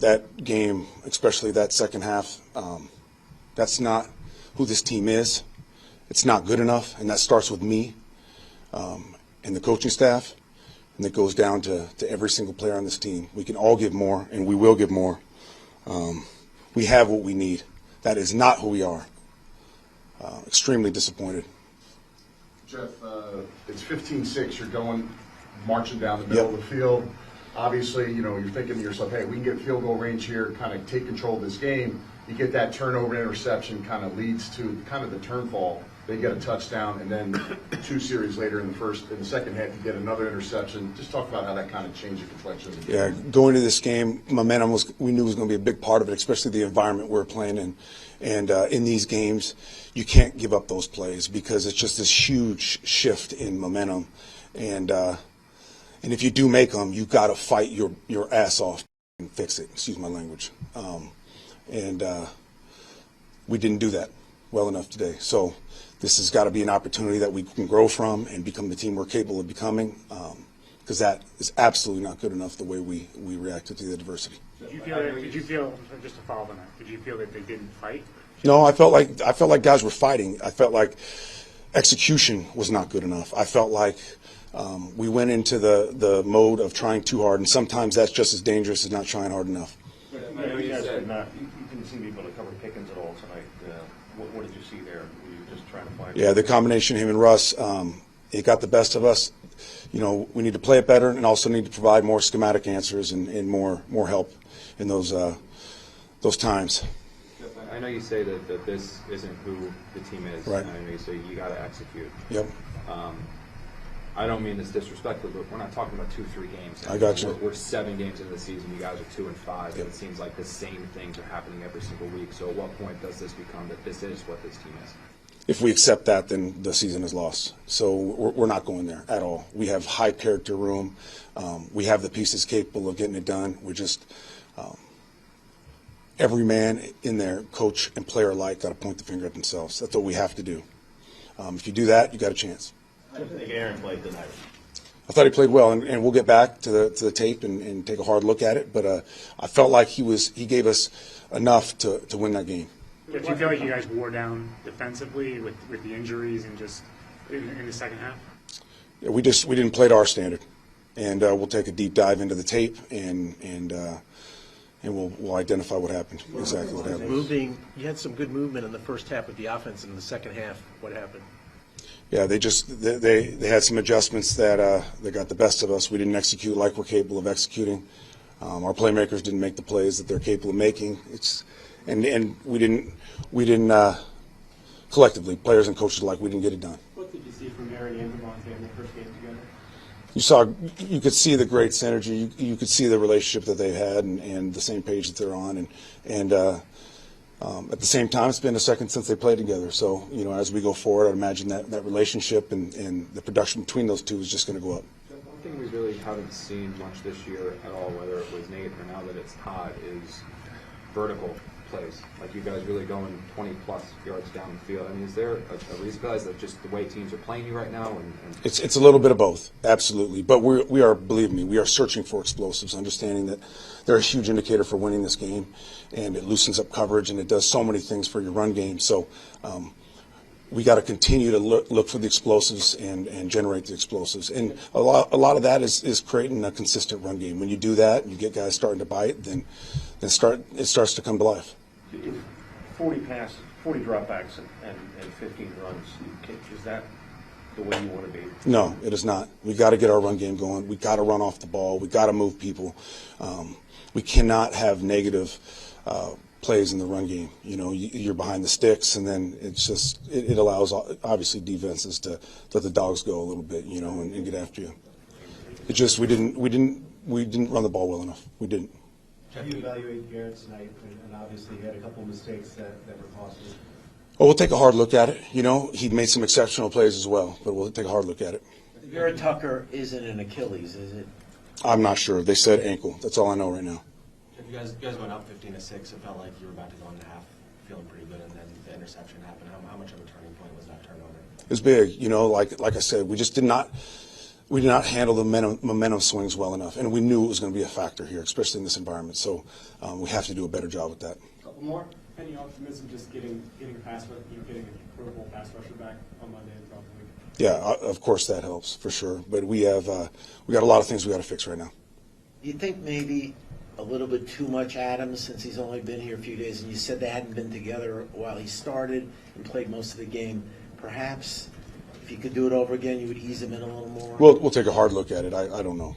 That game, especially that second half, that's not who this team is. It's not good enough, and that starts with me and the coaching staff, and it goes down to every single player on this team. We can all give more, and we will give more. We have what we need. That is not who we are. Extremely disappointed. Jeff, it's 15-6. You're marching down the middle of the field. Obviously, you're thinking to yourself, hey, we can get field goal range here, kind of take control of this game. You get that turnover interception, kind of leads to kind of the turnfall. They get a touchdown, and then 2 series later in the second half, you get another interception. Just talk about how that kind of changed the complexion of the game. Yeah, going to this game, momentum we knew was going to be a big part of it, especially the environment we're playing in. And in these games, you can't give up those plays because it's just this huge shift in momentum. And if you do make them, you've got to fight your ass off and fix it. Excuse my language. We didn't do that well enough today. So this has got to be an opportunity that we can grow from and become the team we're capable of becoming, because that is absolutely not good enough the way we reacted to the adversity. Did you feel just to follow on that? Did you feel that they didn't fight? No, I felt like guys were fighting. I felt like execution was not good enough. I felt like we went into the mode of trying too hard, and sometimes that's just as dangerous as not trying hard enough. I know you said you didn't seem able to cover Pickens at all tonight. What did you see there? Were you just trying to find? Yeah, the combination of him and Russ, it got the best of us. We need to play it better and also need to provide more schematic answers and more help in those times. I know you say that this isn't who the team is. Right. I know you say you got to execute. Yep. I don't mean this disrespectfully, but we're not talking about 2-3 games. I got you. We're 7 games into the season. You guys are 2 and 5. Yep. And it seems like the same things are happening every single week. So at what point does this become that this is what this team is? If we accept that, then the season is lost. So we're not going there at all. We have high character room. We have the pieces capable of getting it done. We're just every man in there, coach and player alike, got to point the finger at themselves. That's what we have to do. If you do that, you got a chance. How do you think Aaron played tonight? I thought he played well, and we'll get back to the tape and take a hard look at it. But I felt like he gave us enough to win that game. Did you feel like you guys wore down defensively with the injuries and just in the second half? Yeah, we didn't play to our standard, and we'll take a deep dive into the tape and we'll identify what happened, exactly what happened. You had some good movement in the first half of the offense, and in the second half, what happened? Yeah, they had some adjustments that got the best of us. We didn't execute like we're capable of executing. Our playmakers didn't make the plays that they're capable of making. And we didn't collectively, players and coaches alike, we didn't get it done. What did you see from Aaron and Devontae in the first game together? You could see the great synergy. You could see the relationship that they've had and the same page that they're on. And at the same time, it's been a second since they played together. So, as we go forward, I'd imagine that relationship and the production between those two is just going to go up. One thing we really haven't seen much this year at all, whether it was Nate or now that it's Todd, is vertical plays. Like you guys really going 20-plus yards down the field. I mean, is there a reason, guys, that just the way teams are playing you right now? It's a little bit of both, absolutely. But we are, believe me, we are searching for explosives, understanding that they're a huge indicator for winning this game, and it loosens up coverage, and it does so many things for your run game. So we got to continue to look for the explosives and generate the explosives. And a lot of that is creating a consistent run game. When you do that and you get guys starting to bite, then it starts to come to life. 40 passes, 40 dropbacks, and 15 runs. Is that the way you want to be? No, it is not. We got to get our run game going. We got to run off the ball. We got to move people. We cannot have negative plays in the run game. You're behind the sticks, and then it allows obviously defenses to let the dogs go a little bit, and get after you. It just we didn't run the ball well enough. We didn't. How do you evaluate Garrett tonight? And obviously he had a couple of mistakes that were costly. Well, we'll take a hard look at it. He made some exceptional plays as well, but we'll take a hard look at it. Garrett Tucker isn't an Achilles, is it? I'm not sure. They said ankle. That's all I know right now. You guys went up 15-6. It felt like you were about to go into half feeling pretty good, and then the interception happened. How much of a turning point was that turnover? It was big. Like I said, we just did not. we did not handle the momentum swings well enough, and we knew it was going to be a factor here, especially in this environment. So we have to do a better job with that. Couple more. Any optimism just getting a pass, getting a Pro Bowl pass rusher back on Monday and throughout the week? Yeah, of course that helps for sure. But we got a lot of things we got to fix right now. Do you think maybe a little bit too much Adams since he's only been here a few days, and you said they hadn't been together while he started and played most of the game? Perhaps if you could do it over again, you would ease him in a little more? We'll take a hard look at it. I don't know.